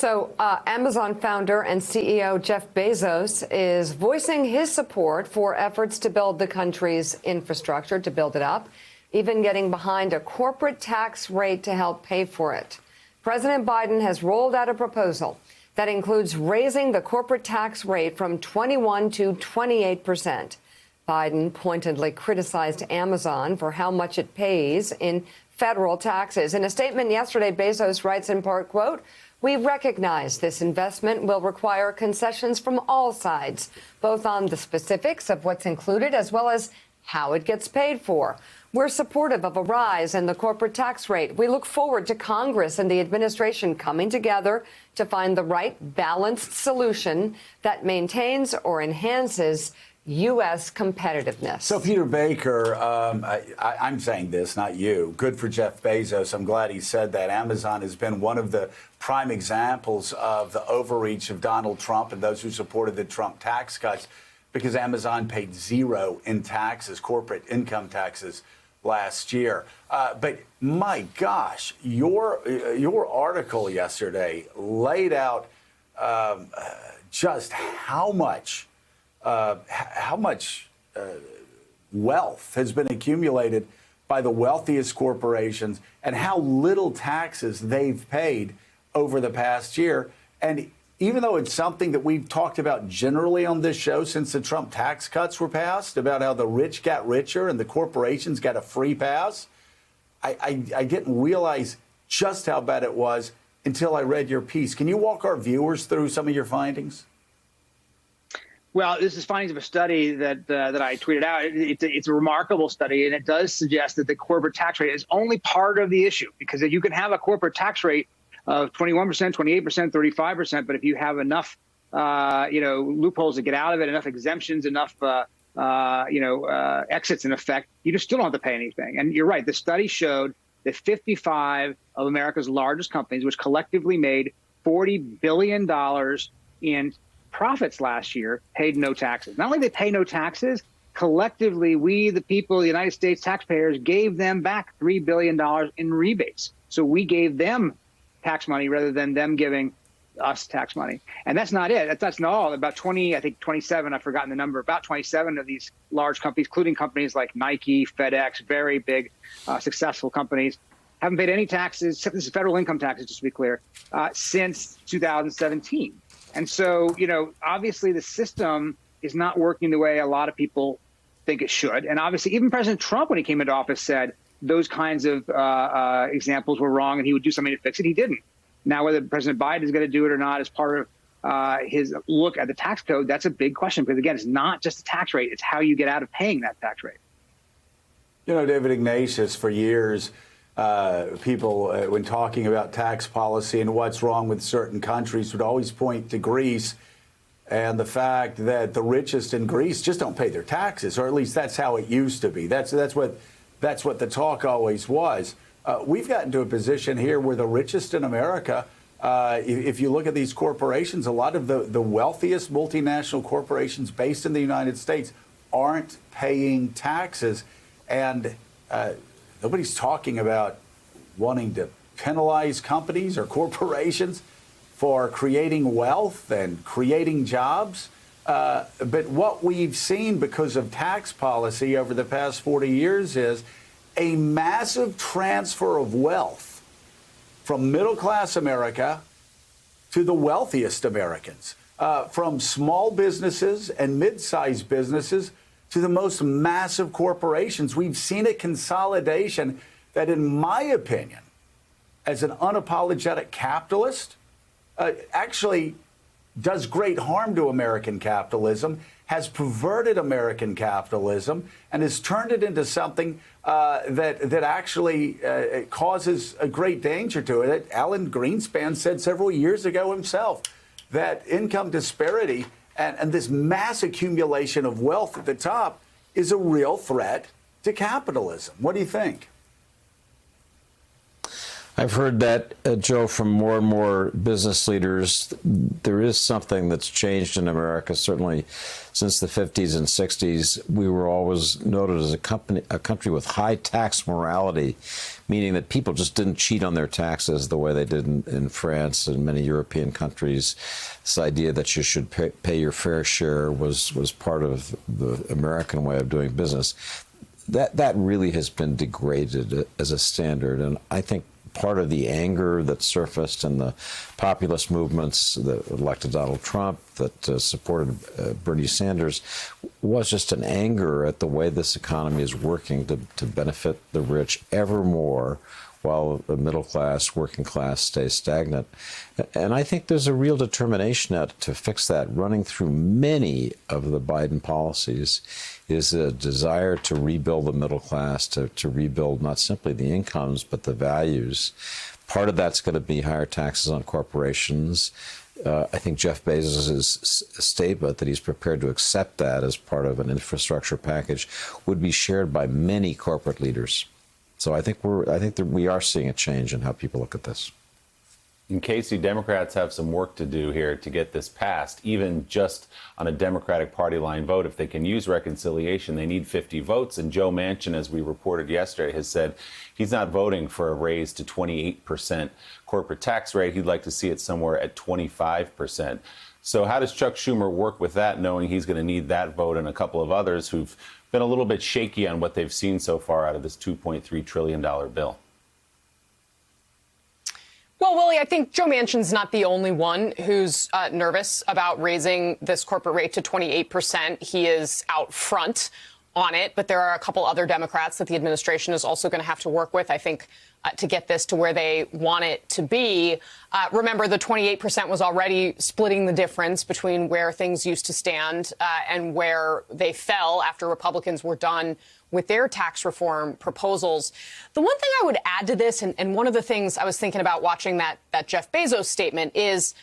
So Amazon founder and CEO Jeff Bezos is voicing his support for efforts to build the country's infrastructure, to build it up, even getting behind a corporate tax rate to help pay for it. President Biden has rolled out a proposal that includes raising the corporate tax rate from 21 to 28%. Biden pointedly criticized Amazon for how much it pays in federal taxes. In a statement yesterday, Bezos writes in part, quote, "We recognize this investment will require concessions from all sides, both on the specifics of what's included as well as how it gets paid for. We're supportive of a rise in the corporate tax rate. We look forward to Congress and the administration coming together to find the right balanced solution that maintains or enhances U.S. competitiveness." So, Peter Baker, I'm saying this, not you. Good for Jeff Bezos. I'm glad he said that. Amazon has been one of the prime examples of the overreach of Donald Trump and those who supported the Trump tax cuts, because Amazon paid zero in taxes, corporate income taxes, last year. But my gosh, your article yesterday laid out just how much wealth has been accumulated by the wealthiest corporations and how little taxes they've paid over the past year. And even though it's something that we've talked about generally on this show since the Trump tax cuts were passed, about how the rich got richer and the corporations got a free pass, I didn't realize just how bad it was until I read your piece. Can you walk our viewers through some of your findings? Well, this is findings of a study that I tweeted out. It's a remarkable study, and it does suggest that the corporate tax rate is only part of the issue, because you can have a corporate tax rate of 21%, 28%, 35%, but if you have enough, loopholes to get out of it, enough exemptions, enough, exits in effect, you just still don't have to pay anything. And you're right. The study showed that 55 of America's largest companies, which collectively made $40 billion in profits last year, paid no taxes. Not only did they pay no taxes, collectively, we, the people, the United States taxpayers, gave them back $3 billion in rebates. So we gave them tax money rather than them giving us tax money. And that's not it. That's not all. About 27, I've forgotten the number, about 27 of these large companies, including companies like Nike, FedEx, very big, successful companies, haven't paid any taxes, this is federal income taxes, just to be clear, since 2017. And so, obviously the system is not working the way a lot of people think it should. And obviously, even President Trump, when he came into office, said those kinds of examples were wrong and he would do something to fix it. He didn't. Now, whether President Biden is going to do it or not as part of his look at the tax code, that's a big question. Because, again, it's not just the tax rate. It's how you get out of paying that tax rate. David Ignatius, for years, people, when talking about tax policy and what's wrong with certain countries, would always point to Greece and the fact that the richest in Greece just don't pay their taxes, or at least that's how it used to be. That's what the talk always was. We've gotten to a position here where the richest in America, if you look at these corporations, a lot of the wealthiest multinational corporations based in the United States aren't paying taxes. And nobody's talking about wanting to penalize companies or corporations for creating wealth and creating jobs. But what we've seen because of tax policy over the past 40 years is a massive transfer of wealth from middle-class America to the wealthiest Americans, from small businesses and mid-sized businesses to the most massive corporations. We've seen a consolidation that, in my opinion, as an unapologetic capitalist, actually does great harm to American capitalism, has perverted American capitalism, and has turned it into something that actually causes a great danger to it. Alan Greenspan said several years ago himself that income disparity and this mass accumulation of wealth at the top is a real threat to capitalism. What do you think? I've heard that, Joe, from more and more business leaders. There is something that's changed in America. Certainly since the 50s and 60s, we were always noted as a country with high tax morality, meaning that people just didn't cheat on their taxes the way they did in France and many European countries. This idea that you should pay your fair share was part of the American way of doing business. That really has been degraded as a standard, and I think part of the anger that surfaced in the populist movements that elected Donald Trump, that supported Bernie Sanders, was just an anger at the way this economy is working to benefit the rich ever more, while the middle class, working class stays stagnant. And I think there's a real determination now to fix that. Running through many of the Biden policies is a desire to rebuild the middle class, to rebuild not simply the incomes, but the values. Part of that's going to be higher taxes on corporations. I think Jeff Bezos' statement that he's prepared to accept that as part of an infrastructure package would be shared by many corporate leaders. So I think that we are seeing a change in how people look at this. And Casey, Democrats have some work to do here to get this passed, even just on a Democratic Party line vote. If they can use reconciliation, they need 50 votes. And Joe Manchin, as we reported yesterday, has said he's not voting for a raise to 28% corporate tax rate. He'd like to see it somewhere at 25%. So how does Chuck Schumer work with that, knowing he's going to need that vote and a couple of others who've been a little bit shaky on what they've seen so far out of this $2.3 trillion bill? Well, Willie, I think Joe Manchin's not the only one who's nervous about raising this corporate rate to 28%. He is out front on it, but there are a couple other Democrats that the administration is also going to have to work with, I think, to get this to where they want it to be. Remember, the 28% was already splitting the difference between where things used to stand and where they fell after Republicans were done with their tax reform proposals. The one thing I would add to this, and one of the things I was thinking about watching that Jeff Bezos statement, is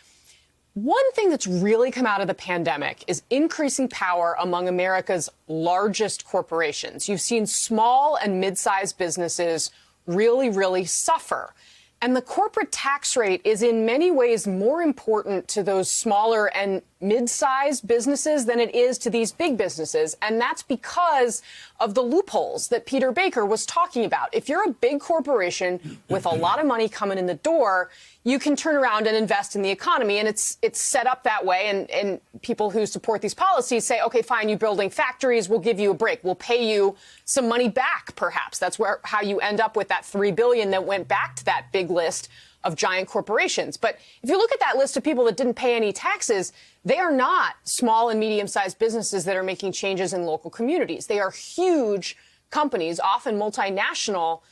one thing that's really come out of the pandemic is increasing power among America's largest corporations. You've seen small and mid-sized businesses really suffer. And the corporate tax rate is in many ways more important to those smaller and mid-sized businesses than it is to these big businesses. And that's because of the loopholes that Peter Baker was talking about. If you're a big corporation with a lot of money coming in the door, you can turn around and invest in the economy. And it's set up that way. And people who support these policies say, OK, fine, you're building factories. We'll give you a break. We'll pay you some money back, perhaps. That's how you end up with that $3 billion that went back to that big list of giant corporations. But if you look at that list of people that didn't pay any taxes, they are not small and medium-sized businesses that are making changes in local communities. They are huge companies, often multinational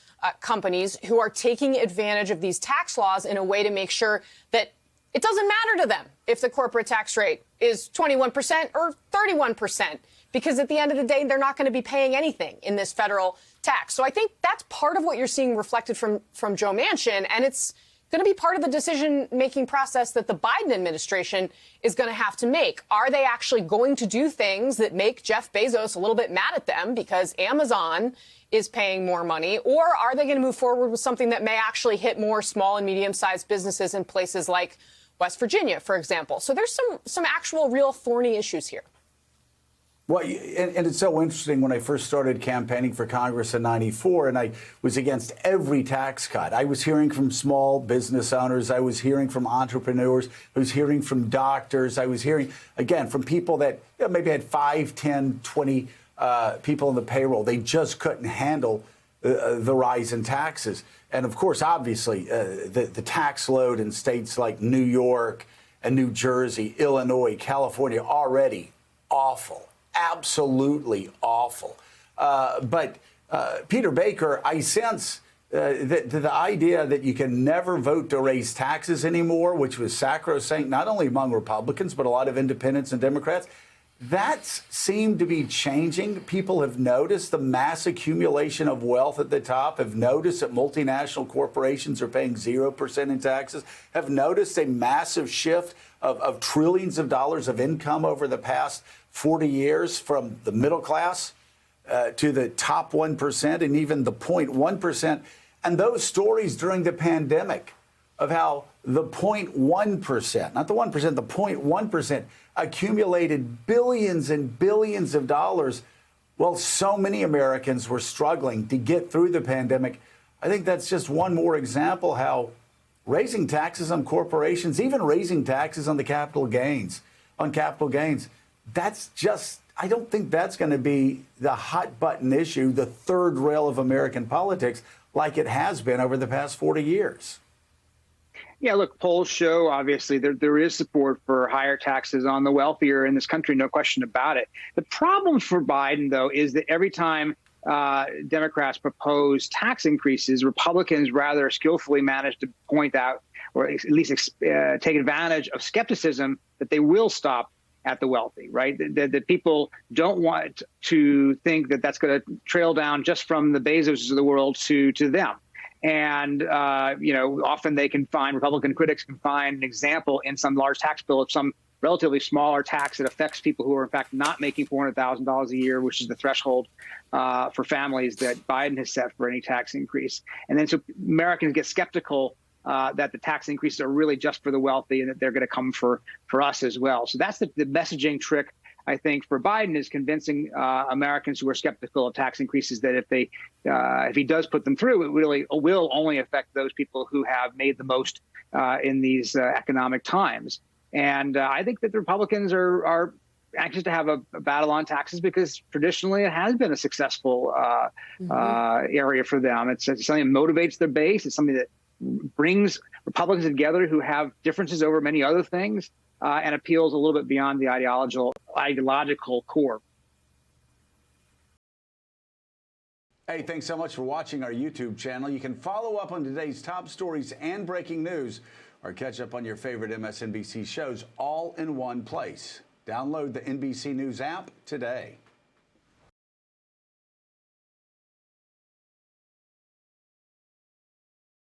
companies, who are taking advantage of these tax laws in a way to make sure that it doesn't matter to them if the corporate tax rate is 21% or 31%, because at the end of the day, they're not going to be paying anything in this federal tax. So I think that's part of what you're seeing reflected from Joe Manchin, and it's going to be part of the decision-making process that the Biden administration is going to have to make. Are they actually going to do things that make Jeff Bezos a little bit mad at them because Amazon is paying more money? Or are they going to move forward with something that may actually hit more small and medium-sized businesses in places like West Virginia, for example? So there's some actual real thorny issues here. Well, and it's so interesting. When I first started campaigning for Congress in '94, and I was against every tax cut, I was hearing from small business owners. I was hearing from entrepreneurs. I was hearing from doctors. I was hearing, again, from people that maybe had 5, 10, 20 people on the payroll. They just couldn't handle the rise in taxes. And, of course, obviously, the tax load in states like New York and New Jersey, Illinois, California, already awful. Absolutely awful. But Peter Baker, I sense that the idea that you can never vote to raise taxes anymore, which was sacrosanct not only among Republicans, but a lot of independents and Democrats, that seemed to be changing. People have noticed the mass accumulation of wealth at the top, have noticed that multinational corporations are paying 0% in taxes, have noticed a massive shift of trillions of dollars of income over the past 40 years from the middle class to the top 1% and even the 0.1%. And those stories during the pandemic of how the 0.1%, not the 1%, the 0.1% accumulated billions and billions of dollars. Well, so many Americans were struggling to get through the pandemic. I think that's just one more example how raising taxes on corporations, even raising taxes on capital gains, that's just, I don't think that's going to be the hot button issue, the third rail of American politics, like it has been over the past 40 years. Yeah, look, polls show, obviously, there is support for higher taxes on the wealthier in this country, no question about it. The problem for Biden, though, is that every time Democrats propose tax increases, Republicans rather skillfully manage to point out, or at least take advantage of skepticism that they will stop at the wealthy, right? That people don't want to think that that's going to trail down just from the Bezos of the world to them. And, often Republican critics can find an example in some large tax bill of some relatively smaller tax that affects people who are, in fact, not making $400,000 a year, which is the threshold for families that Biden has set for any tax increase. And then so Americans get skeptical that the tax increases are really just for the wealthy and that they're going to come for us as well. So that's the messaging trick, I think, for Biden, is convincing Americans who are skeptical of tax increases that if he does put them through, it really will only affect those people who have made the most in these economic times. And I think that the Republicans are anxious to have a battle on taxes because traditionally it has been a successful area for them. It's something that motivates their base. It's something that brings Republicans together who have differences over many other things. And appeals a little bit beyond the ideological core. Hey, thanks so much for watching our YouTube channel. You can follow up on today's top stories and breaking news, or catch up on your favorite MSNBC shows all in one place. Download the NBC News app today.